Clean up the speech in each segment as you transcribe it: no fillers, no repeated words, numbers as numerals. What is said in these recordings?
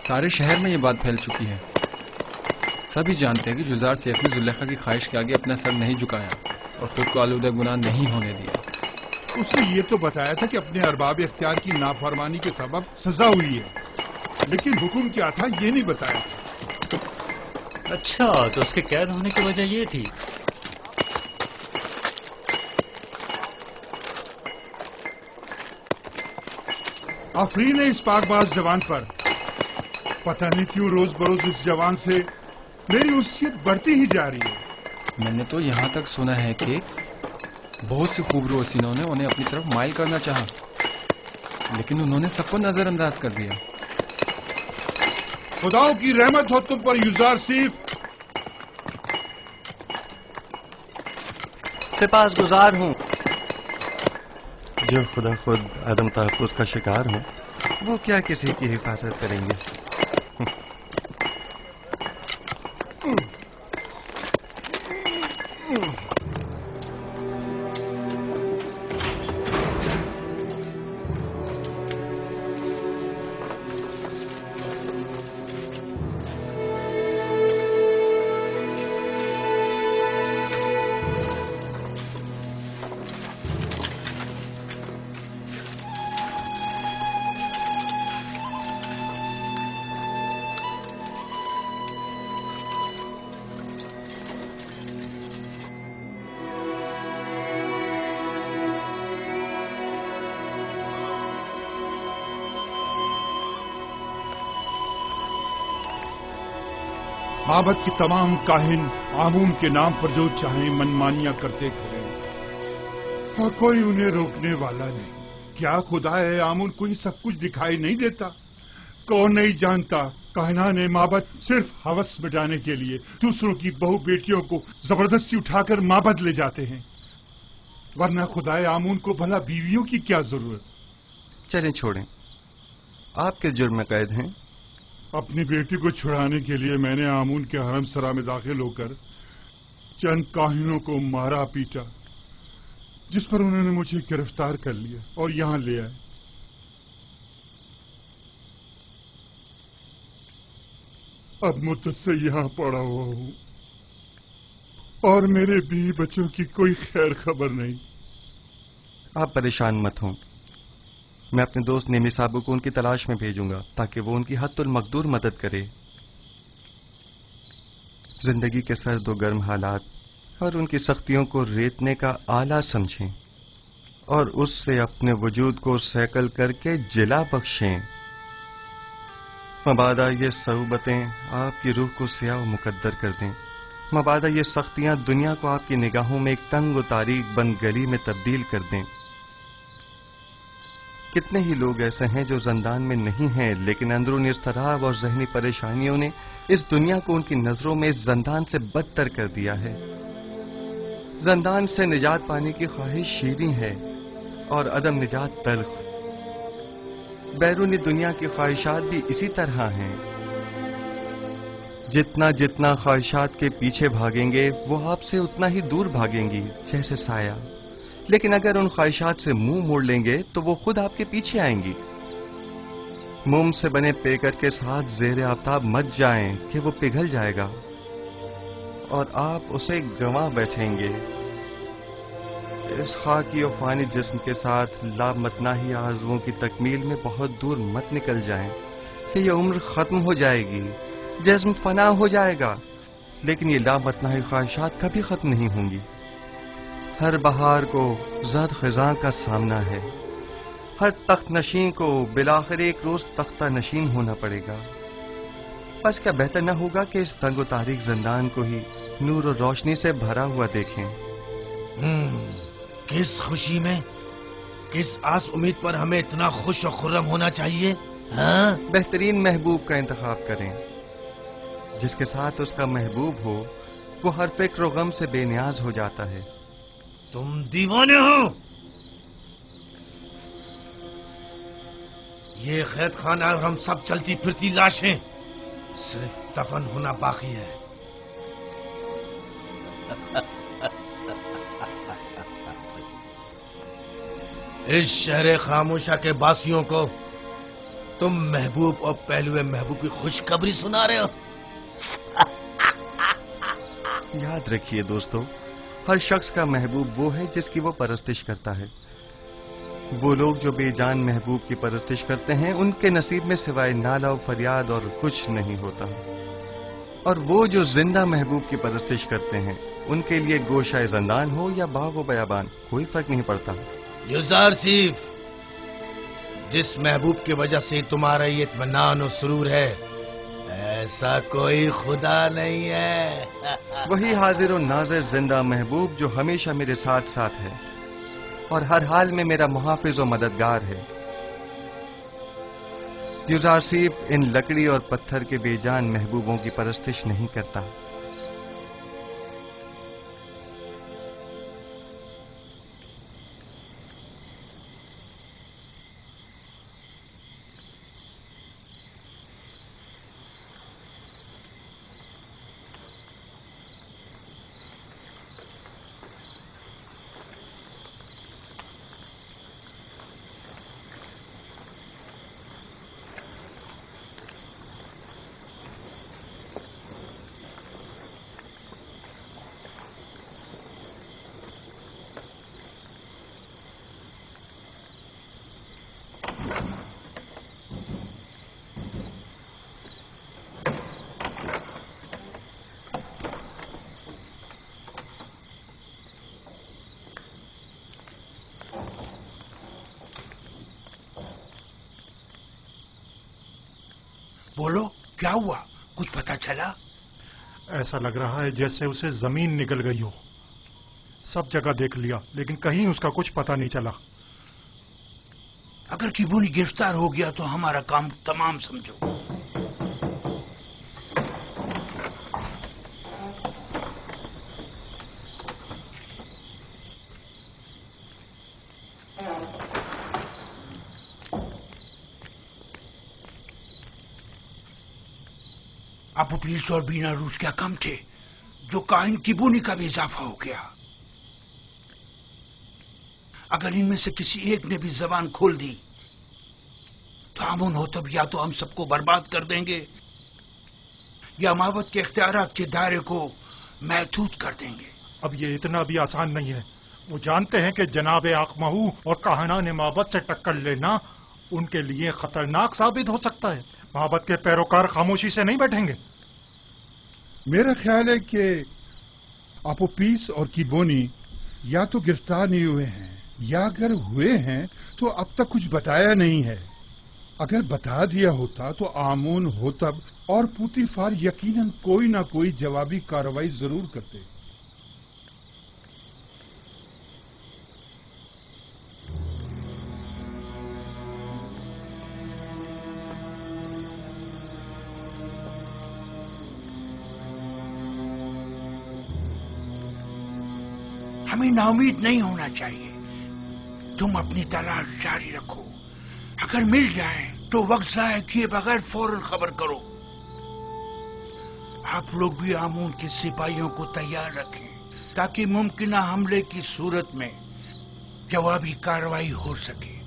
سارے شہر میں یہ بات پھیل چکی ہے. سبھی جانتے ہیں کہ جزار سیف نے زلیخا کی خواہش کے آگے اپنا سر نہیں جھکایا اور خود کو آلودہ گناہ نہیں ہونے دیا. اس نے یہ تو بتایا تھا کہ اپنے ارباب اختیار کی نافرمانی کے سبب سزا ہوئی ہے، لیکن حکم کیا تھا یہ نہیں بتایا تھا. اچھا، تو اس کے قید ہونے کی وجہ یہ تھی. آفرین ہے اس پاک باز جوان پر. پتہ نہیں کیوں روز بروز اس جوان سے میری انسیت بڑھتی ہی جا رہی ہے. میں نے تو یہاں تک سنا ہے کہ بہت سے خوبرو حسینوں نے انہیں اپنی طرف مائل کرنا چاہا، لیکن انہوں نے سب کو نظر انداز کر دیا. خداؤں کی رحمت ہو تم پر یزار سیف. سپاس گزار ہوں. جو خدا خود عدم تحفظ کا شکار ہوں وہ کیا کسی کی حفاظت کریں گے. معبد کی تمام کاہن آمون کے نام پر جو چاہیں منمانیاں کرتے پھریں اور کوئی انہیں روکنے والا نہیں. کیا خدا ہے آمون کو یہ سب کچھ دکھائی نہیں دیتا؟ کون نہیں جانتا کاہنان معبد صرف ہوس مٹانے کے لیے دوسروں کی بہو بیٹیوں کو زبردستی اٹھا کر معبد لے جاتے ہیں، ورنہ خدا آمون کو بھلا بیویوں کی کیا ضرورت. چلیں چھوڑیں، آپ کس جرم میں قید ہیں؟ اپنی بیٹی کو چھڑانے کے لیے میں نے آمون کے حرم سرا میں داخل ہو کر چند کاہنوں کو مارا پیٹا، جس پر انہوں نے مجھے گرفتار کر لیا اور یہاں لے آئے. اب مدت سے یہاں پڑا ہوا ہوں اور میرے بیوی بچوں کی کوئی خیر خبر نہیں. آپ پریشان مت ہوں، میں اپنے دوست نیمی صاحب کو ان کی تلاش میں بھیجوں گا تاکہ وہ ان کی حد المقدور مدد کرے. زندگی کے سرد و گرم حالات اور ان کی سختیوں کو ریتنے کا آلہ سمجھیں اور اس سے اپنے وجود کو سیکل کر کے جلا بخشیں. مبادا یہ صعوبتیں آپ کی روح کو سیاہ و مقدر کر دیں. مبادا یہ سختیاں دنیا کو آپ کی نگاہوں میں ایک تنگ و تاریک بند گلی میں تبدیل کر دیں. کتنے ہی لوگ ایسے ہیں جو زندان میں نہیں ہیں، لیکن اندرونی اضطراب اور ذہنی پریشانیوں نے اس دنیا کو ان کی نظروں میں اس زندان سے بدتر کر دیا ہے. زندان سے نجات پانے کی خواہش شیریں ہے اور عدم نجات تلخ. بیرونی دنیا کی خواہشات بھی اسی طرح ہیں. جتنا جتنا خواہشات کے پیچھے بھاگیں گے وہ آپ سے اتنا ہی دور بھاگیں گی جیسے سایہ. لیکن اگر ان خواہشات سے منہ موڑ لیں گے تو وہ خود آپ کے پیچھے آئیں گی. موم سے بنے پیکر کے ساتھ زیر آفتاب مت جائیں کہ وہ پگھل جائے گا اور آپ اسے گنوا بیٹھیں گے. اس خاکی و فانی جسم کے ساتھ لامتناہی آرزوؤں کی تکمیل میں بہت دور مت نکل جائیں کہ یہ عمر ختم ہو جائے گی، جسم فنا ہو جائے گا، لیکن یہ لامتناہی خواہشات کبھی ختم نہیں ہوں گی. ہر بہار کو زرد خزاں کا سامنا ہے. ہر تخت نشین کو بالآخر ایک روز تختہ نشین ہونا پڑے گا. بس کیا بہتر نہ ہوگا کہ اس تنگ و تاریک زندان کو ہی نور و روشنی سے بھرا ہوا دیکھیں. کس خوشی میں، کس آس امید پر ہمیں اتنا خوش و خرم ہونا چاہیے؟ ہاں، بہترین محبوب کا انتخاب کریں. جس کے ساتھ اس کا محبوب ہو وہ ہر فکر و غم سے بے نیاز ہو جاتا ہے. تم دیوانے ہو. یہ قید خانہ اور ہم سب چلتی پھرتی لاشیں، صرف دفن ہونا باقی ہے. اس شہر خاموشہ کے باسیوں کو तुम महबूब और पहलुए महबूब की खुशखबरी सुना रहे हो। याद रखिए दोस्तों, हर शख्स का महबूब वो है जिसकी वो परस्तिश करता है। वो लोग जो बेजान महबूब की परस्तिश करते हैं, उनके नसीब में सिवाय नाला और फरियाद और कुछ नहीं होता। और वो जो जिंदा महबूब की परस्तिश करते हैं, उनके लिए गोशाए ज़ंदान हो या बाग व बयाबान, कोई फर्क नहीं पड़ता। युजारसीफ, जिस महबूब की वजह से तुम्हारा ये इत्मीनान और सुरूर है, ऐसा कोई खुदा नहीं है। वही हाजिर और नाज़िर जिंदा महबूब जो हमेशा मेरे साथ साथ है और हर हाल में मेरा मुहाफिज और मददगार है। युजारसीफ इन लकड़ी और पत्थर के बेजान महबूबों की परस्तिश नहीं करता। बोलो, क्या हुआ? कुछ पता चला? ऐसा लग रहा है जैसे उसे जमीन निकल गई हो। सब जगह देख लिया, लेकिन कहीं उसका कुछ पता नहीं चला। अगर किबूनी गिरफ्तार हो गया तो हमारा काम तमाम समझो। अब पुलिस और बीना रूस क्या कम थे, जो काहिन किबूनी का भी इजाफा हो गया। अगर इनमें से किसी एक ने भी जबान खोल दी तो अमन हो तब या तो हम सबको बर्बाद कर देंगे या माबद के इख्तियारात के दायरे को महदूद कर देंगे। अब ये इतना भी आसान नहीं है। वो जानते हैं कि जनाब आकमहू और काहनान माबद से टक्कर लेना उनके लिए खतरनाक साबित हो सकता है। माबद के पैरोकार खामोशी से नहीं बैठेंगे। मेरा ख्याल है कि अपोपीस और किबोनी या तो गिरफ्तार नहीं हुए हैं या अगर हुए हैं तो अब तक कुछ बताया नहीं है। अगर बता दिया होता तो आमून होतब और पुतीफार यकीनन कोई ना कोई जवाबी कार्रवाई जरूर करते। हमें नाउमीद नहीं होना चाहिए। तुम अपनी तलाश जारी रखो। अगर मिल जाए तो वक्त जाया किए बगैर फौरन खबर करो। आप लोग भी आमून के सिपाहियों को तैयार रखें ताकि मुमकिना हमले की सूरत में जवाबी कार्रवाई हो सके।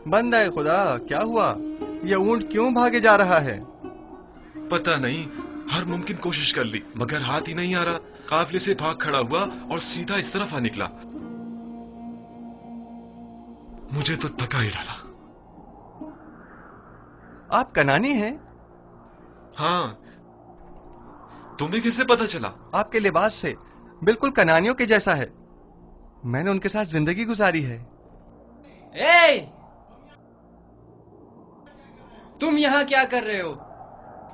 बंदा है खुदा, क्या हुआ? ये ऊंट क्यों भागे जा रहा है? पता नहीं, हर मुमकिन कोशिश कर ली मगर हाथ ही नहीं आ रहा। काफिले से भाग खड़ा हुआ और सीधा इस तरफ आ निकला। मुझे तो थका ही डाला। आप कनानी हैं? हाँ, तुम्हें कैसे पता चला? आपके लिबास से बिल्कुल कनानियों के जैसा है। मैंने उनके साथ जिंदगी गुजारी है। ए! तुम यहाँ क्या कर रहे हो?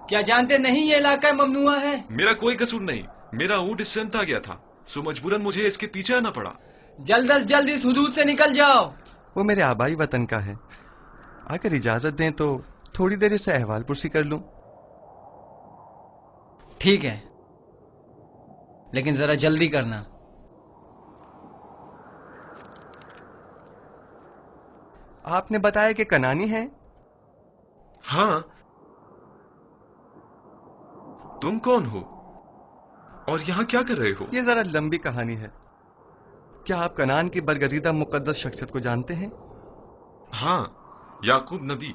क्या जानते नहीं ये इलाका ममनुआ है? मेरा कोई कसूर नहीं, मेरा ऊंट इससे अंता गया था, सो मजबूरन मुझे इसके पीछे आना पड़ा। जल्द अज जल्द इस हुदूद से निकल जाओ। वो मेरे आबाई वतन का है। अगर इजाजत दें तो थोड़ी देर इससे अहवाल पुरसी कर लूं। ठीक है, लेकिन जरा जल्दी करना। आपने बताया कि कनानी है? हाँ, तुम कौन हो और यहाँ क्या कर रहे हो? ये जरा लंबी कहानी है। क्या आप कनान की बरगजीदा मुकद्दस शख्सियत को जानते हैं? हाँ, याकूब नबी,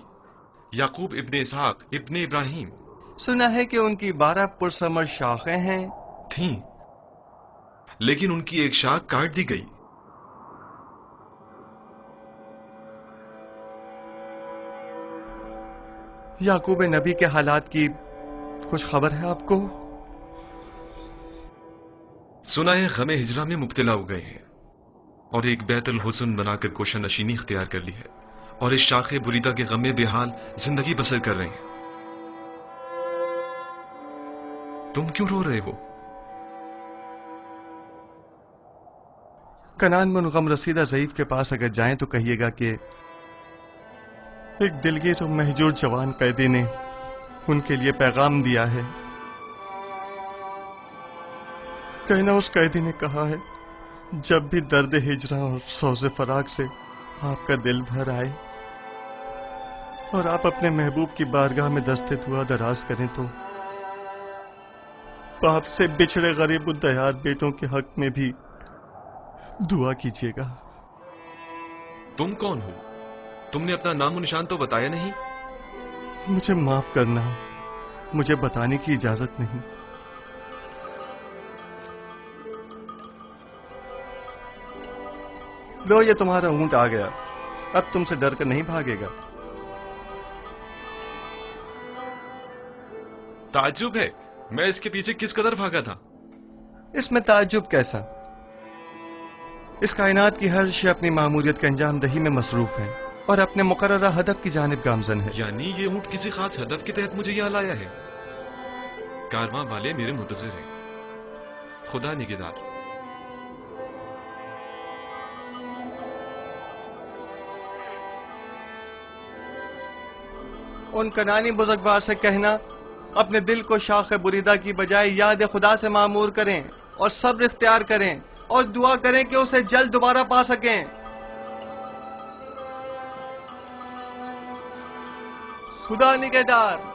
याकूब इब्ने इसहाक इब्ने इब्राहिम। सुना है कि उनकी 12 पुरसमर शाखें हैं। थीं, लेकिन उनकी एक शाख काट दी गई। याकूब नबी के हालात की कुछ खबर है आपको? सुना है गमे हिजरा में मुब्तला हो गए हैं और एक बैतुल हुस्न बनाकर कोशा नशीनी इख्तियार कर ली है और इस शाखे बुरीदा के गमे बेहाल जिंदगी बसर कर रहे हैं। तुम क्यों रो रहे हो? कनान में उन गम रसीदा ज़ईफ के पास अगर जाएं तो कहिएगा कि एक दिलगीर और महजूर जवान कैदी ने उनके लिए पैगाम दिया है। कहना उस कैदी ने कहा है, जब भी दर्द हिजरा और सौज़े फराक से आपका दिल भर आए और आप अपने महबूब की बारगाह में दस्ते दुआ दराज करें तो बाप से बिछड़े गरीब दयार बेटों के हक में भी दुआ कीजिएगा। तुम कौन हो? तुमने अपना नामो निशान तो बताया नहीं। मुझे माफ करना, मुझे बताने की इजाजत नहीं। लो, ये तुम्हारा ऊंट आ गया, अब तुमसे डर कर नहीं भागेगा। ताज्जुब है, मैं इसके पीछे किस कदर भागा था। इसमें ताज्जुब कैसा? इस कायनात की हर शय अपनी मामूलियत के अंजाम दही में मसरूफ है और अपने मुकर्ररा हदफ की जानिब गामजन है। यानी ये ऊंट किसी खास हदफ के तहत मुझे यहाँ लाया है। कारवां वाले मेरे मुंतज़िर हैं। खुदा निगहदार। उन कनानी बुजुर्गवार से कहना अपने दिल को शाख बुरीदा की बजाय याद खुदा से मामूर करें और सब्र इख्तियार करें और दुआ करें कि उसे जल्द दोबारा पा सकें। खुदा निगहदार।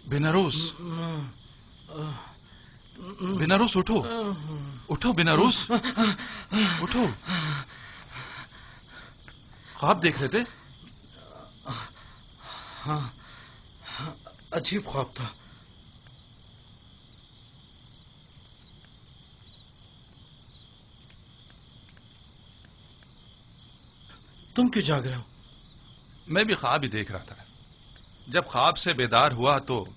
बेनारोस, बेनारोस उठो, उठो बेनारोस, उठो। ख्वाब देख रहे थे? हाँ, अजीब ख्वाब था। तुम क्यों जाग रहे हो? मैं भी ख्वाब ही देख रहा था। जब ख्वाब से बेदार हुआ तो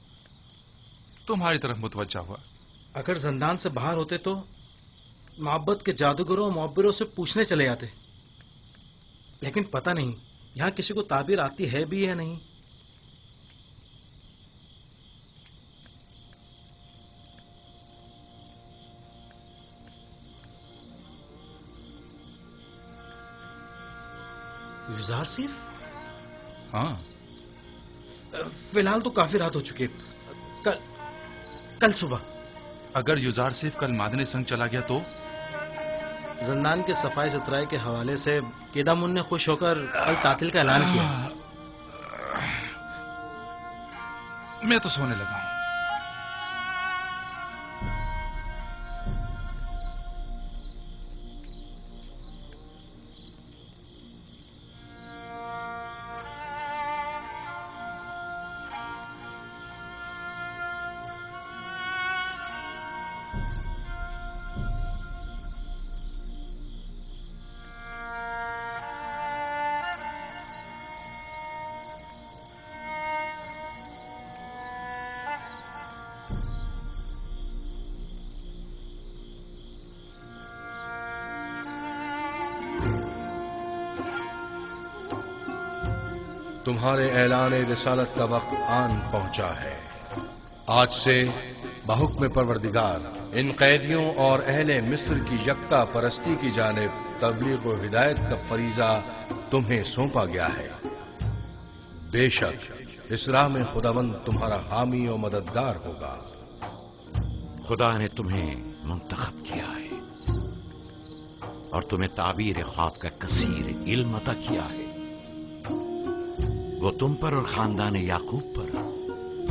तुम्हारी तरफ मुतवज्जा हुआ। अगर जिंदान से बाहर होते तो मोहब्बत के जादूगरों और मुअब्बिरों से पूछने चले जाते, लेकिन पता नहीं यहां किसी को ताबीर आती है भी या नहीं। युजार सिर्फ? हाँ, फिलहाल तो काफी रात हो चुकी है। कल सुबह अगर युजार सिर्फ कल मादने संग चला गया तो? जिंदान के सफाई सुथराई के हवाले से केदामुन ने खुश होकर कल तातिल का ऐलान किया। मैं तो सोने लगा हूं। तुम्हारे ऐलान रिसालत का वक्त आन पहुंचा है। आज से बहुक्म परवरदिगार इन कैदियों और अहले मिस्र की यक्ता परस्ती की जानिब तबलीग व हिदायत का फरीजा तुम्हें सौंपा गया है। बेशक इस राह में खुदावंद तुम्हारा हामी और मददगार होगा। खुदा ने तुम्हें मुंतखब किया है और तुम्हें ताबीर ख्वाब का कसीर इल्म अता किया है। वो तुम पर और खानदान याकूब पर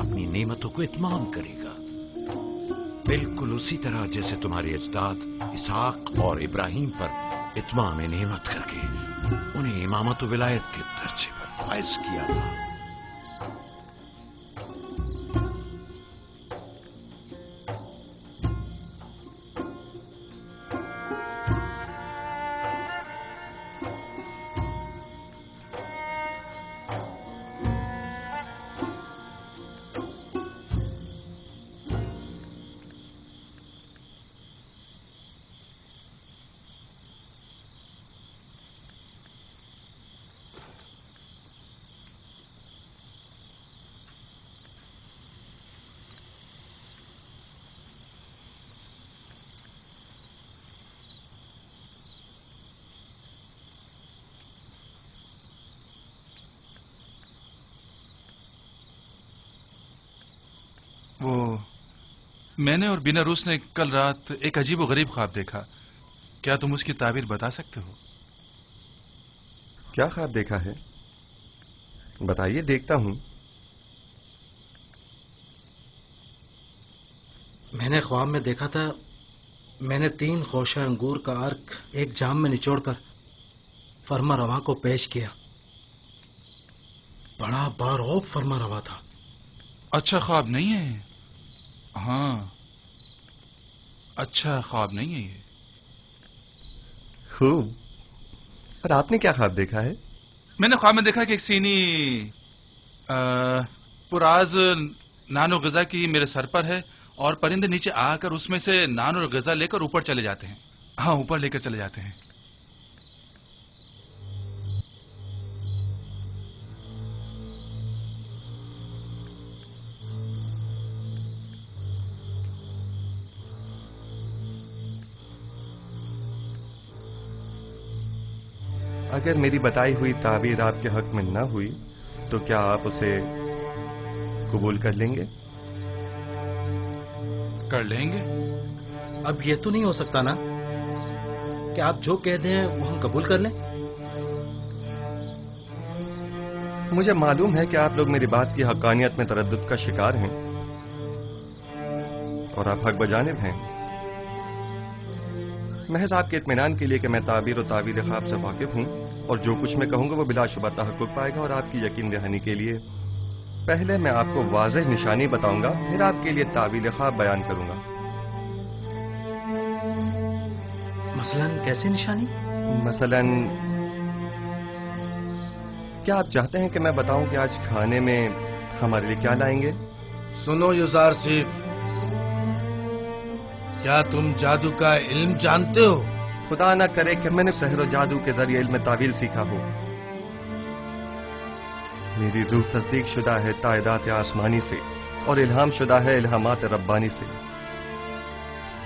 अपनी नेमतों को इत्माम करेगा, बिल्कुल उसी तरह जैसे तुम्हारे अजदाद इसहाक और इब्राहिम पर इत्माम नेमत करके उन्हें इमामत व विलायत के दर्जे पर फाइज किया था। वो मैंने और बिनारूस ने कल रात एक अजीब व गरीब ख्वाब देखा। क्या तुम उसकी ताबीर बता सकते हो? क्या ख्वाब देखा है? बताइए, देखता हूं। मैंने ख्वाब में देखा था, मैंने 3 खोशा अंगूर का अर्क एक जाम में निचोड़कर फरमा रवा को पेश किया। बड़ा बारौब फरमा रवा था। अच्छा ख्वाब नहीं है। हाँ, अच्छा ख्वाब नहीं है ये। खूब। और आपने क्या ख्वाब देखा है? मैंने ख्वाब में देखा कि एक सीनी पुराज नानो गजा की मेरे सर पर है और परिंदे नीचे आकर उसमें से नानो गजा लेकर ऊपर चले जाते हैं। हाँ, ऊपर लेकर चले जाते हैं। अगर मेरी बताई हुई ताबीर आपके हक में न हुई तो क्या आप उसे कबूल कर लेंगे? कर लेंगे। अब ये तो नहीं हो सकता ना कि आप जो कह दें वो हम कबूल कर लें। مجھے معلوم ہے کہ آپ لوگ میری بات کی حقانیت میں تردد کا شکار ہیں اور آپ حق بجانب ہیں. محض آپ کے اطمینان کے لیے کہ میں تعبیر و تعویل خواب سے واقف ہوں اور جو کچھ میں کہوں گا وہ بلا شبہ تحقق پائے گا. اور آپ کی یقین دہانی کے لیے پہلے میں آپ کو واضح نشانی بتاؤں گا، پھر آپ کے لیے تعویل خواب بیان کروں گا. مثلاً کیسی نشانی؟ مثلاً کیا آپ چاہتے ہیں کہ میں بتاؤں کہ آج کھانے میں ہمارے لیے کیا لائیں گے؟ سنو یوزارسیف، کیا تم جادو کا علم جانتے ہو؟ خدا نہ کرے کہ میں نے سحر و جادو کے ذریعے علم تعویل سیکھا ہو. میری روح تصدیق شدہ ہے تائیدات آسمانی سے اور الہام شدہ ہے الہامات ربانی سے.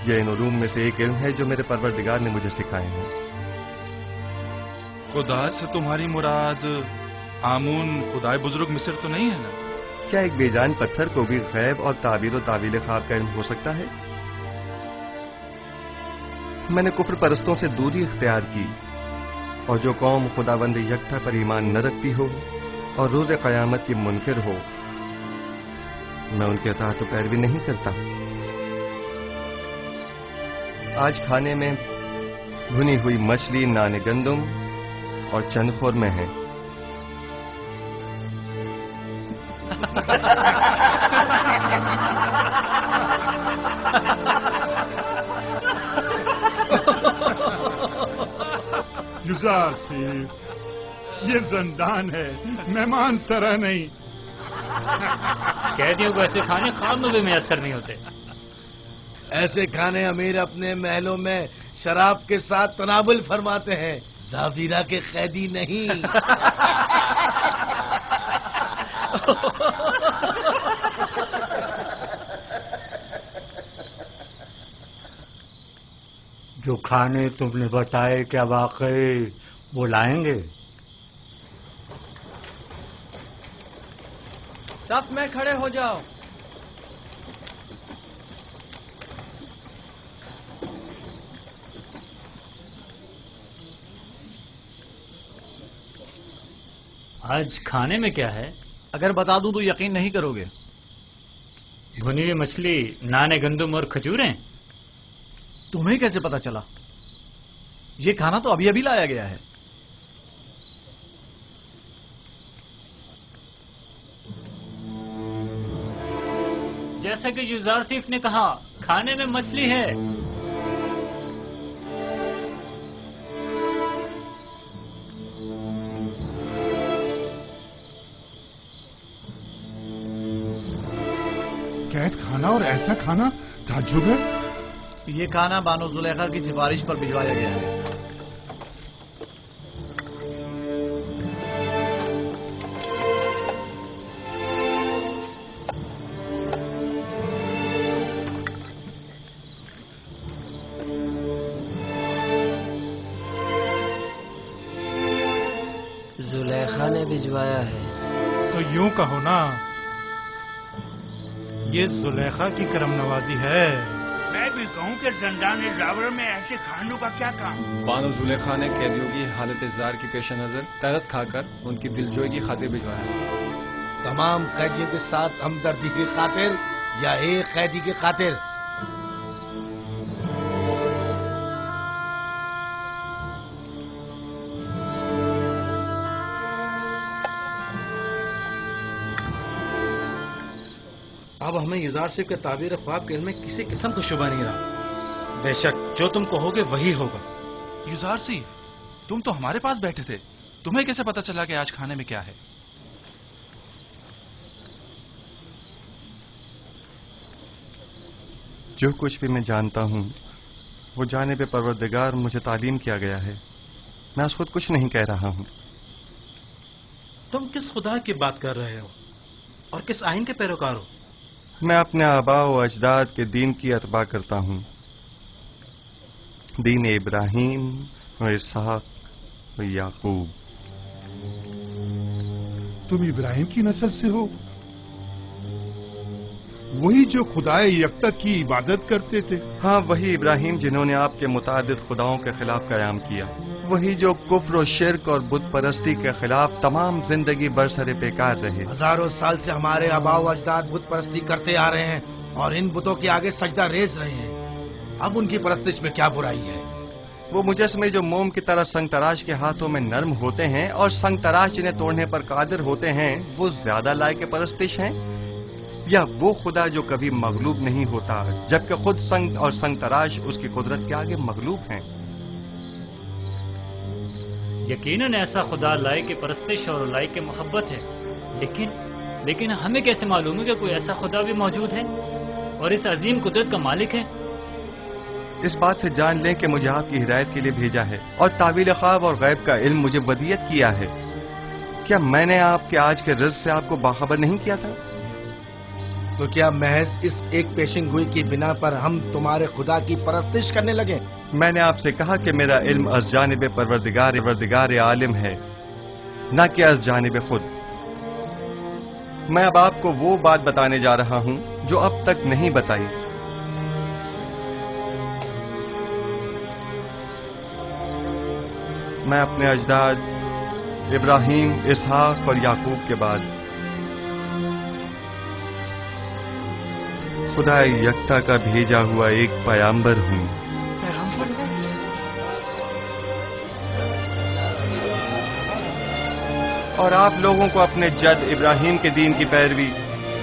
یہ ان علوم میں سے ایک علم ہے جو میرے پروردگار نے مجھے سکھائے ہیں. خدا سے تمہاری مراد آمون خدائے بزرگ مصر تو نہیں ہے نا؟ کیا ایک بے جان پتھر کو بھی غیب اور تعبیر و تعویل خواب کا علم ہو سکتا ہے؟ میں نے کفر پرستوں سے دوری اختیار کی، اور جو قوم خداوند یکتا پر ایمان نہ رکھتی ہو اور روز قیامت کی منکر ہو، میں ان کے اطاعت و پیروی نہیں کرتا. آج کھانے میں بھنی ہوئی مچھلی، نان گندم اور چند خورمے ہیں. یوزارسیف، یہ زندان ہے، مہمان سرا نہیں. قیدیوں کو ایسے کھانے خواب میں بھی میسر نہیں ہوتے. ایسے کھانے امیر اپنے محلوں میں شراب کے ساتھ تناول فرماتے ہیں، زاویرہ کے قیدی نہیں. جو کھانے تم نے بتائے کیا واقعی وہ لائیں گے؟ صف میں کھڑے ہو جاؤ. آج کھانے میں کیا ہے؟ اگر بتا دوں تو یقین نہیں کرو گے. بھنی ہوئی مچھلی، نان گندم اور کھجوریں. تمہیں کیسے پتا چلا؟ یہ کھانا تو ابھی ابھی لایا گیا ہے. جیسا کہ یوزارسیف نے کہا، کھانے میں مچھلی ہے. قید کھانا اور ایسا کھانا تعجب ہے. یہ کھانا بانو زلیخا کی سفارش پر بھجوایا گیا ہے. زلیخا نے بھجوایا ہے. تو یوں کہو نا، یہ زلیخا کی کرم نوازی ہے. میں بھی کہوں کہ زندان ڈراور میں ایسے کھانوں کا کیا کام؟ بانو زلیخا نے قیدیوں کی حالت زار کے پیش نظر ترس کھا کر ان کی دلجوئی کی خاطر بھجوایا. تمام قیدیوں کے ساتھ ہمدردی کی خاطر یا ایک قیدی کی خاطر؟ اب ہمیں یوزارسیف کے تعبیر خواب کے علم میں کسی قسم کا شبہ نہیں رہا. بے شک جو تم کہو گے وہی ہوگا. یوزارسیف، تم تو ہمارے پاس بیٹھے تھے، تمہیں کیسے پتا چلا کہ آج کھانے میں کیا ہے؟ جو کچھ بھی میں جانتا ہوں وہ جانب پروردگار مجھے تعلیم کیا گیا ہے. میں اس خود کچھ نہیں کہہ رہا ہوں. تم کس خدا کی بات کر رہے ہو اور کس آئین کے پیروکار ہو؟ میں اپنے آباء و اجداد کے دین کی اتباع کرتا ہوں، دین ابراہیم و اسحاق و یعقوب. تم ابراہیم کی نسل سے ہو؟ وہی جو خدائے یکتا کی عبادت کرتے تھے؟ ہاں، وہی ابراہیم جنہوں نے آپ کے متعدد خداؤں کے خلاف قیام کیا. वही जो कुफ्र और शिर्क और बुत परस्ती के खिलाफ तमाम जिंदगी बरसरे बेकार रहे। हजारों साल से हमारे आबाओ अजदाद बुत परस्ती करते आ रहे हैं और इन बुतों के आगे सजदा रेज रहे हैं। अब उनकी परस्तिश में क्या बुराई है? वो मुजस्मे जो मोम की तरह संग तराश के हाथों में नर्म होते हैं और संग तराश जिन्हें तोड़ने पर कादिर होते हैं, वो ज्यादा लायक परस्तिश हैं, या वो खुदा जो कभी मगलूब नहीं होता जबकि खुद संग और संग तराश उसकी कुदरत के आगे मगलूब हैं? यकीनन ऐसा खुदा लायक परस्तिश और लायक मोहब्बत है, लेकिन हमें कैसे मालूम है कि कोई ऐसा खुदा भी मौजूद है और इस अजीम कुदरत का मालिक है? इस बात से जान लें कि मुझे आपकी हिदायत के लिए भेजा है और तावील ख्वाब और गैब का इल्म मुझे वदियत किया है। क्या मैंने आपके आज के रिज़्क़ से आपको बाखबर नहीं किया था? तो क्या महज इस एक पेशिंगोई की बिना पर हम तुम्हारे खुदा की परस्तिश करने लगे? मैंने आपसे कहा कि मेरा इल्म अज़ जानिब परवरदिगार आलिम है, न कि अज़ जानिब खुद। मैं अब आपको वो बात बताने जा रहा हूं जो अब तक नहीं बताई। मैं अपने अजदाद इब्राहीम, इसहाक और याकूब के बाद खुदा यकता का भेजा हुआ एक पैगंबर हूं। और आप लोगों को अपने जद इब्राहीम के दीन की पैरवी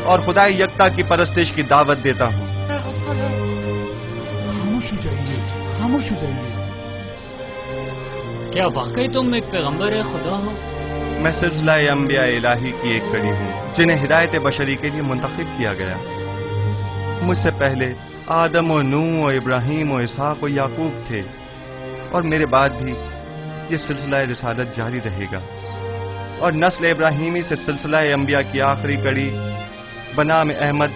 और खुदा यकता की परस्तिश की दावत देता हूं। खामोश हो जाइए, खामोश हो जाइए। क्या वाकई तुम एक पैगंबर है खुदा हो? मैं सिलसिला अंबिया इलाही की एक कड़ी हूँ जिन्हें हिदायत बशरी के लिए मुंतखब किया गया। मुझसे पहले आदम और नूह और इब्राहीम और इसहाक और याकूब थे और मेरे बाद भी ये सिलसिला रिसालत जारी रहेगा और नस्ल इब्राहीमी से सिलसिला अंबिया की आखिरी कड़ी बनाम अहमद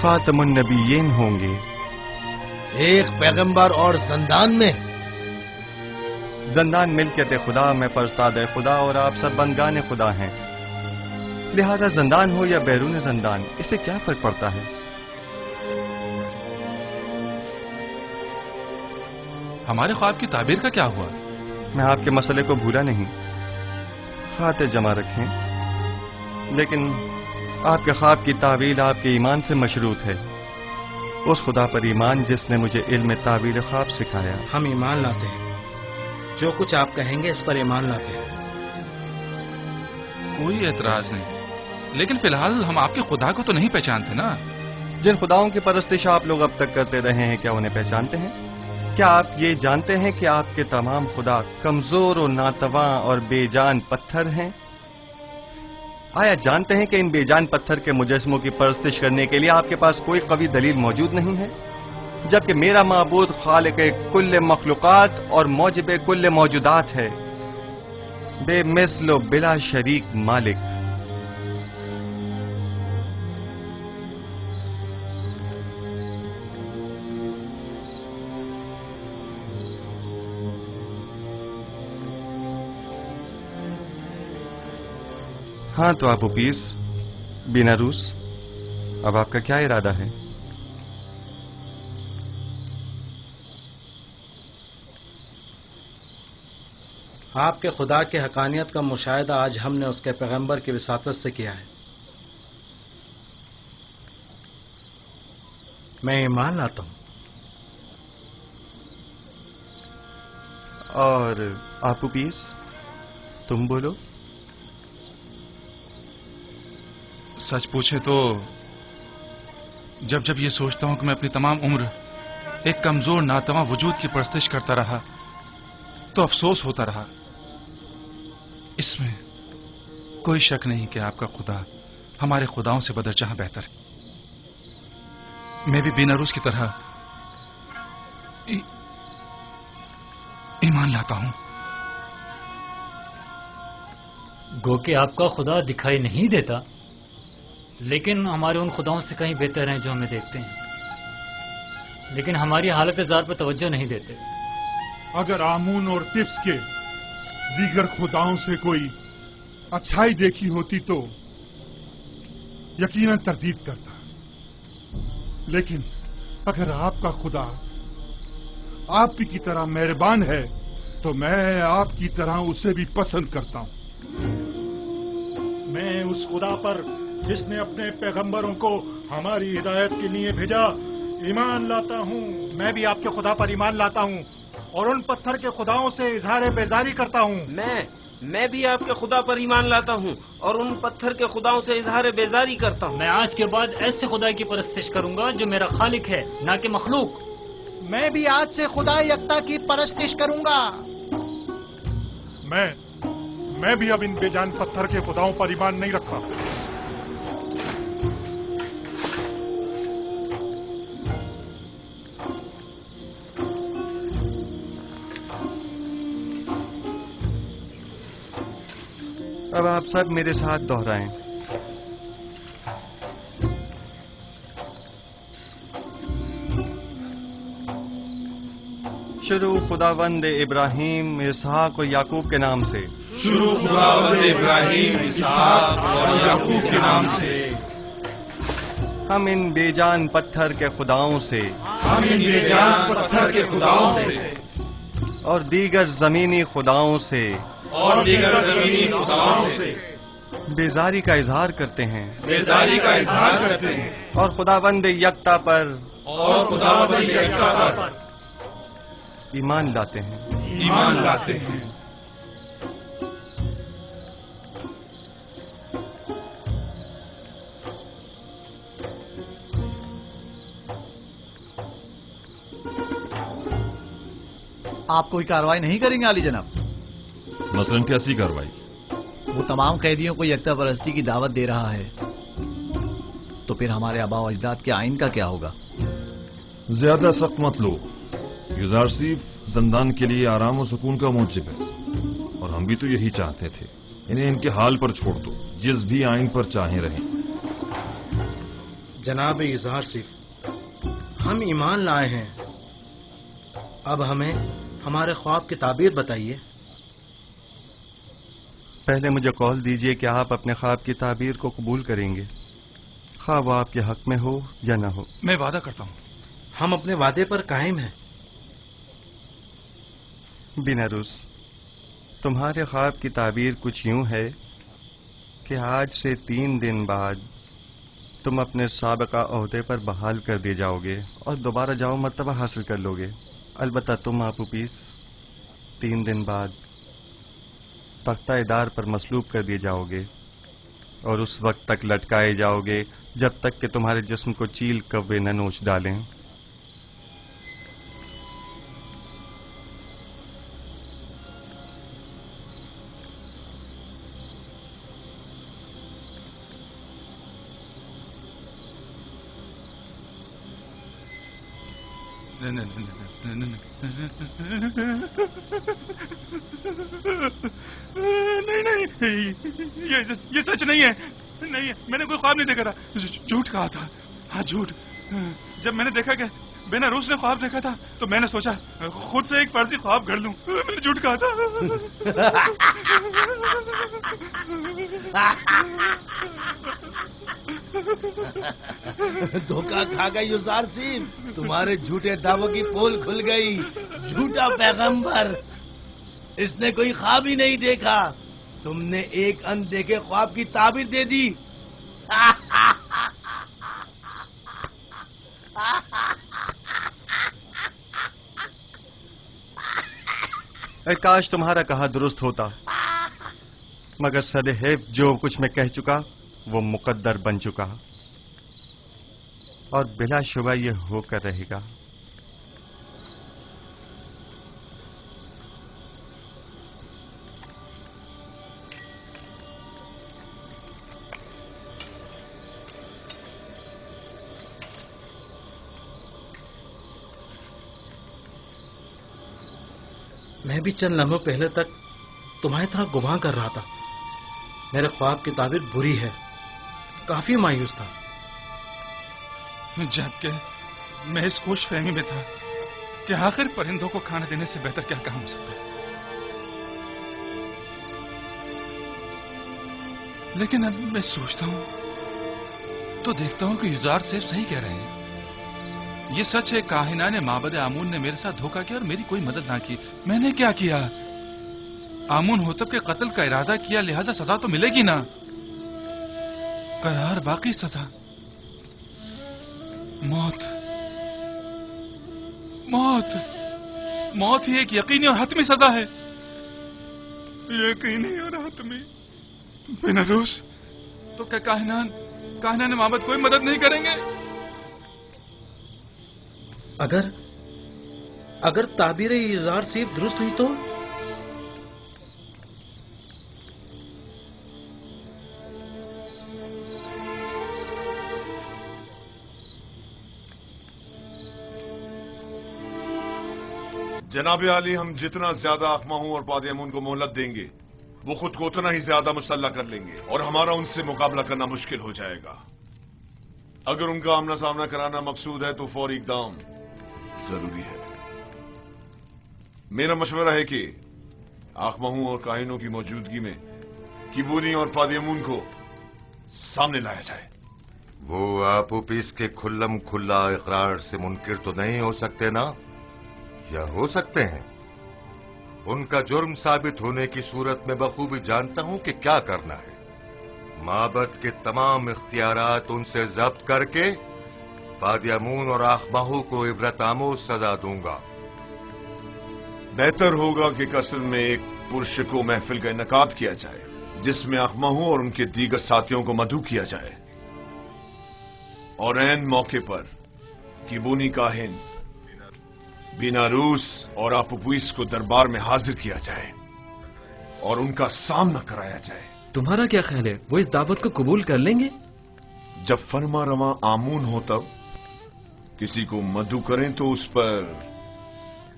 खातमुन नबीयीन होंगे। एक पैगंबर और जंदान मिल्कियत खुदा में फरस्ताद खुदा और आप सब बंदगान खुदा हैं। लिहाजा जंदान हो या बैरून जंदान, इससे क्या फर्क पड़ता है? हमारे ख्वाब की ताबीर का क्या हुआ? मैं आपके मसले को भूला नहीं, खातिर जमा रखें, लेकिन आपके ख्वाब की तावील आपके ईमान से मशरूत है, उस खुदा पर ईमान जिसने मुझे इल्म तावील ख्वाब सिखाया। हम ईमान लाते हैं, जो कुछ आप कहेंगे इस पर ईमान लाते हैं। कोई एतराज नहीं, लेकिन फिलहाल हम आपके खुदा को तो नहीं पहचानते ना। जिन खुदाओं की परस्तिश आप लोग अब तक करते रहे हैं, क्या उन्हें पहचानते हैं? क्या आप ये जानते हैं कि आपके तमाम खुदा कमजोर और नातवा और बेजान पत्थर हैं? आया जानते हैं कि इन बेजान पत्थर के मुजस्मों की परस्तिश करने के लिए आपके पास कोई कवी दलील मौजूद नहीं है, जबकि मेरा माबूद खालिक कुल्ले मखलूकात और मौजिब कुल्ले मौजूदात है, बेमिसल बिला शरीक मालिक। हाँ तो आप उपीस बिना रूस, अब आपका क्या इरादा है? आपके खुदा की हकानियत का मुशाहिदा आज हमने उसके पैगंबर की विसातत से किया है। मैं ईमान लाता हूं। और आप उपीस, तुम बोलो। सच पूछे तो जब जब ये सोचता हूं कि मैं अपनी तमाम उम्र एक कमजोर नातवा वजूद की परस्तिश करता रहा तो अफसोस होता रहा। इसमें कोई शक नहीं कि आपका खुदा हमारे खुदाओं से बदरजहां बेहतर है। मैं भी बीनारूस की तरह ईमान लाता हूं। गो कि आपका खुदा दिखाई नहीं देता, लेकिन हमारे उन खुदाओं से कहीं बेहतर हैं जो हमें देखते हैं, लेकिन हमारी हालत ज़ार पर तवज्जो नहीं देते। अगर आमून और तिप्स के दीगर खुदाओं से कोई अच्छाई देखी होती तो यकीनन तरदीद करता, लेकिन अगर आपका खुदा आप ही की तरह मेहरबान है तो मैं आपकी तरह उसे भी पसंद करता हूँ। मैं उस खुदा पर जिसने अपने पैगंबरों को हमारी हिदायत के लिए भेजा ईमान लाता हूँ। मैं भी आपके खुदा पर ईमान लाता हूँ और उन पत्थर के खुदाओं से इजहार बेजारी करता हूँ। मैं भी आपके खुदा पर ईमान लाता हूँ और उन पत्थर के खुदाओं से इजहार बेजारी करता हूँ। मैं आज के बाद ऐसे खुदा की परस्तिश करूंगा जो मेरा खालिक है, ना कि मखलूक। मैं भी आज से खुदा यकता की परस्तिश करूंगा। मैं भी अब इन बेजान पत्थर के खुदाओं पर ईमान नहीं रखता। अब आप सब मेरे साथ दोहराएं। शुरू खुदावंद इब्राहिम, इसहाक और याकूब के नाम से। शुरू खुदावंद इब्राहिम, इसहाक और याकूब के नाम से। हम इन बेजान पत्थर के खुदाओं से, हम इन बेजान पत्थर के खुदाओं से और दीगर जमीनी खुदाओं से बेजारी का इजहार करते हैं, और खुदावंद यकता पर ईमान लाते हैं। आप कोई कार्रवाई नहीं करेंगे आली जनाब? मसलन कैसी कार्रवाई? वो तमाम कैदियों को यकता परस्ती की दावत दे रहा है, तो फिर हमारे आबा और अजदाद के आइन का क्या होगा? ज्यादा सख्त मत लो। गुजार सिर्फ जिंदान के लिए आराम और सुकून का मूजिब है, और हम भी तो यही चाहते थे। इन्हें इनके हाल पर छोड़ दो, जिस भी आइन पर चाहे रहें। जनाब इजहार सिर्फ, हम ईमान लाए हैं, अब हमें हमारे ख्वाब की ताबीर बताइए। पहले मुझे कौल दीजिए कि आप अपने ख्वाब की ताबीर को कबूल करेंगे, ख्वाब वो आपके हक में हो या न हो। मैं वादा करता हूँ। हम अपने वादे पर कायम हैं। बिनारुस, तुम्हारे ख्वाब की ताबीर कुछ यूं है कि आज से 3 दिन बाद तुम अपने साबिका ओहदे पर बहाल कर दिए जाओगे और दोबारा जाओ मर्तबा हासिल कर लोगे। अलबत्ता तुम आपूपीस 3 दिन बाद तख्ता-ए-दार पर मसलूब कर दिए जाओगे और उस वक्त तक लटकाए जाओगे जब तक कि तुम्हारे जिस्म को चील कव्वे न नोच डालें। नहीं, ये सच नहीं है। नहीं, मैंने कोई ख्वाब नहीं देखा था। झूठ कहा था। हाँ, झूठ। जब मैंने देखा कि बेनारूस ने ख्वाब देखा था, तो मैंने सोचा खुद से एक फर्जी ख्वाब गढ़ लूं। मैंने झूठ कहा था। धोखा खा गई युजार सिंह, तुम्हारे झूठे दावों की पोल खुल गई। झूठा पैगंबर, इसने कोई ख्वाब ही नहीं देखा। तुमने एक अनदेखे ख्वाब की ताबीर दे दी। काश तुम्हारा कहा दुरुस्त होता, मगर सदैव जो कुछ मैं कह चुका वो मुकद्दर बन चुका और बिला शुबा ये होकर रहेगा। मैं भी चंद लम्हों पहले तक तुम्हारी तरह गुमां कर रहा था। मेरे ख्वाब की ताबीर बुरी है। काफी मायूस था। जबकि मैं इस खुश फहमी में था कि आखिर परिंदों को खाना देने से बेहतर क्या काम हो सकता है। लेकिन अब मैं सोचता हूं तो देखता हूं कि युजार सेफ सही कह रहे हैं। ये सच है, काहिना ने माबद आमून ने मेरे साथ धोखा किया और मेरी कोई मदद ना की। मैंने क्या किया? आमून होतब के कत्ल का इरादा किया, लिहाजा सजा तो मिलेगी ना। करार बाकी सजा मौत। मौत मौत ही एक यकीनी और हतमी सजा है। यकीनी और हतमी। बिना रोश तो क्या काहिना ने माबद कोई मदद नहीं करेंगे? अगर ताबीर इज़ार सिर्फ दुरुस्त हुई तो? जनाब आली, हम जितना ज्यादा अखमाहू और पादयामून को मोहलत देंगे वो खुद को उतना ही ज्यादा मुसल्लह कर लेंगे और हमारा उनसे मुकाबला करना मुश्किल हो जाएगा। अगर उनका आमना सामना कराना मकसूद है तो फौरी इक़दाम जरूरी है। मेरा मशवरा है कि आखमाहू और काहिनों की मौजूदगी में किबूनी और पादयामून को सामने लाया जाए। वो आपूपीस के खुल्लम खुल्ला इकरार से मुनकिर तो नहीं हो सकते ना, या हो सकते हैं? उनका जुर्म साबित होने की सूरत में बखूबी जानता हूं कि क्या करना है। माबद के तमाम इख्तियारात उनसे जब्त करके पादयामून और आखमाहू को इबरत आमोज सजा दूंगा। बेहतर होगा कि कसर में एक पुरशको महफिल का इनकाद किया जाए जिसमें आखमाहू और उनके दीगर साथियों को मदऊ किया जाए और ऐन मौके पर किबूनी काहिन बीनारूस और आपूपीस को दरबार में हाजिर किया जाए और उनका सामना कराया जाए। तुम्हारा क्या ख्याल है, वो इस दावत को कबूल कर लेंगे? जब फरमा रवा आमून हो तब किसी को मदऊ करें तो उस पर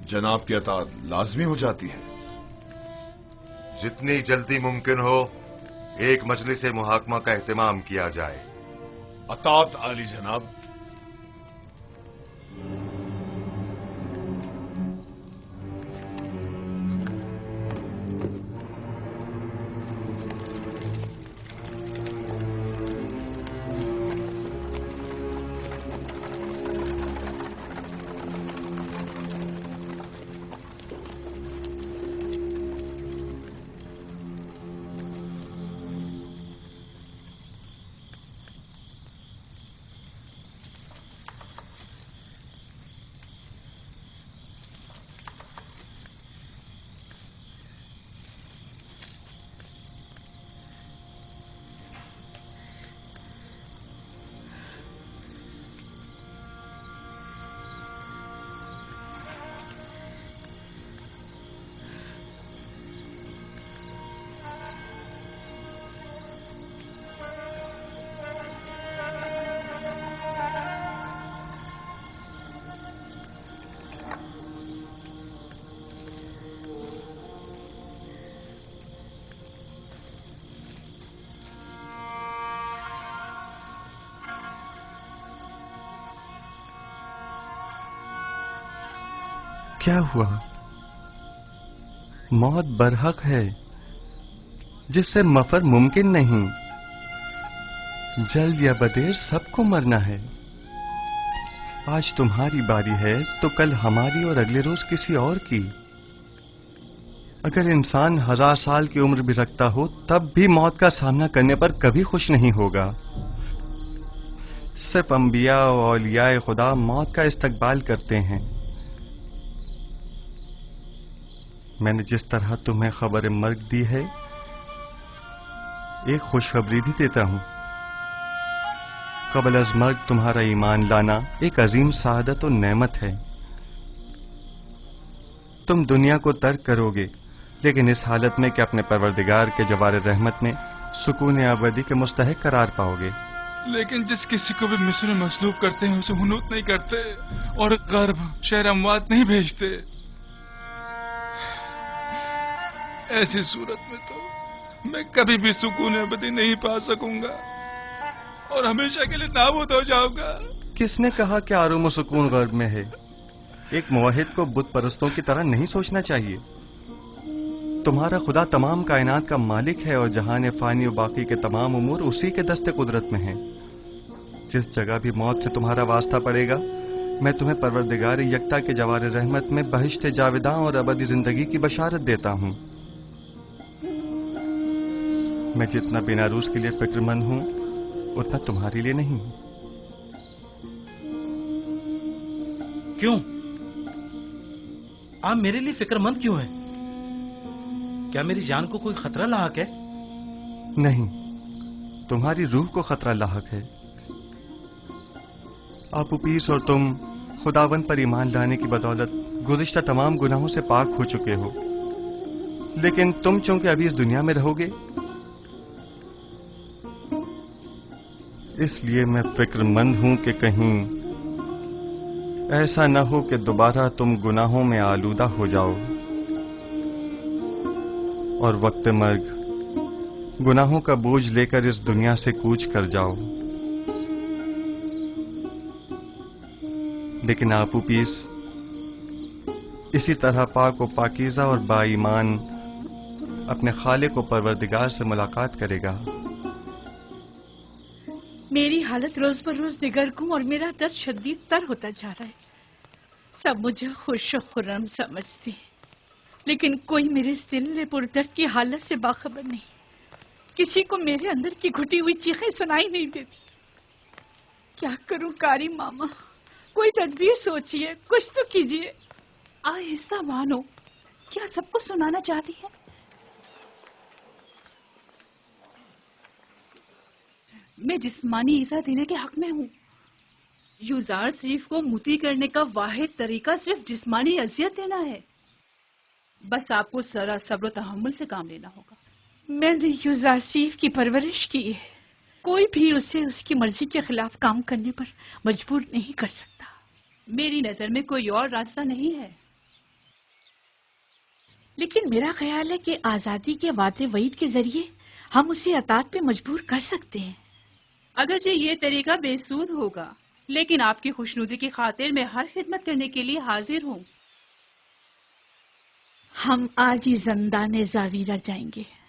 जनाब की अतात लाजमी हो जाती है। जितनी जल्दी मुमकिन हो एक मजलिस मुहाकमा का एहतमाम किया जाए। अतात आली जनाब। क्या हुआ? मौत बरहक है जिससे मफर मुमकिन नहीं। जल्द या बदेर सबको मरना है। आज तुम्हारी बारी है तो कल हमारी और अगले रोज किसी और की। अगर इंसान 1000 साल की उम्र भी रखता हो तब भी मौत का सामना करने पर कभी खुश नहीं होगा। सिर्फ अंबिया और औलियाए खुदा मौत का इस्तकबाल करते हैं। मैंने जिस तरह तुम्हें खबर मर्ग दी है, एक खुशखबरी भी देता हूं। कबल अज मर्ग तुम्हारा ईमान लाना एक अजीम सआदत और नेमत है। तुम दुनिया को तर्क करोगे, लेकिन इस हालत में कि अपने परवरदिगार के जवार रहमत में सुकून अबदी के मुस्तहिक करार पाओगे। लेकिन जिस किसी को भी मिस्र में मसलूब करते हैं उसे हुनूत नहीं करते और गर्भ शहर अमवात नहीं भेजते। ऐसी सूरत में तो मैं कभी भी सुकून अबदी नहीं पा सकूंगा और हमेशा के लिए नाबूद हो जाऊंगा। किसने कहा कि आराम और सुकून गर्भ में है? एक मुवहिद को बुत परस्तों की तरह नहीं सोचना चाहिए। तुम्हारा खुदा तमाम कायनात का मालिक है और जहान फानी और बाकी के तमाम उमूर उसी के दस्ते कुदरत में हैं। जिस जगह भी मौत से तुम्हारा वास्ता पड़ेगा, میں تمہیں پروردگار یکتا کے جوار رحمت میں بہشت جاوداں اور ابدی زندگی کی بشارت دیتا ہوں۔ میں جتنا بیناروس کے لیے فکر مند ہوں اتنا تمہارے لیے نہیں۔ کیوں؟ آپ میرے لیے فکر مند کیوں ہیں؟ کیا میری جان کو کوئی خطرہ لاحق ہے؟ نہیں، تمہاری روح کو خطرہ لاحق ہے۔ آپوپیس اور تم خداوند پر ایمان لانے کی بدولت گزشتہ تمام گناہوں سے پاک ہو چکے ہو، لیکن تم چونکہ ابھی اس دنیا میں رہو گے، اس لیے میں فکر مند ہوں کہ کہیں ایسا نہ ہو کہ دوبارہ تم گناہوں میں آلودہ ہو جاؤ اور وقت مرگ گناہوں کا بوجھ لے کر اس دنیا سے کوچ کر جاؤ۔ لیکن آپوپیس اسی طرح پاک و پاکیزہ اور با ایمان اپنے خالق و پروردگار سے ملاقات کرے گا۔ میری حالت روز بروز دگرگوں اور میرا درد شدید تر ہوتا جا رہا ہے۔ سب مجھے خوش و خرم سمجھتے ہیں، لیکن کوئی میرے دل پردرد کی حالت سے باخبر نہیں۔ کسی کو میرے اندر کی گھٹی ہوئی چیخیں سنائی نہیں دیتی۔ کیا کروں کاری ماما؟ کوئی تدبیر سوچیے، کچھ تو کیجیے۔ آہستہ مانو، کیا سب کو سنانا چاہتی ہے؟ میں جسمانی ایذا دینے کے حق میں ہوں۔ یوزار شریف کو موتی کرنے کا واحد طریقہ صرف جسمانی اذیت دینا ہے۔ بس آپ کو ذرا صبر و تحمل سے کام لینا ہوگا۔ میں نے یوزار شریف کی پرورش کی ہے، کوئی بھی اسے اس کی مرضی کے خلاف کام کرنے پر مجبور نہیں کر سکتا۔ میری نظر میں کوئی اور راستہ نہیں ہے، لیکن میرا خیال ہے کہ آزادی کے وعدے وعید کے ذریعے ہم اسے اطاعت پہ مجبور کر سکتے ہیں۔ اگرچہ یہ طریقہ بے سود ہوگا، لیکن آپ کی خوشنودی کی خاطر میں ہر خدمت کرنے کے لیے حاضر ہوں۔ ہم آج ہی زندان زاویرہ جائیں گے۔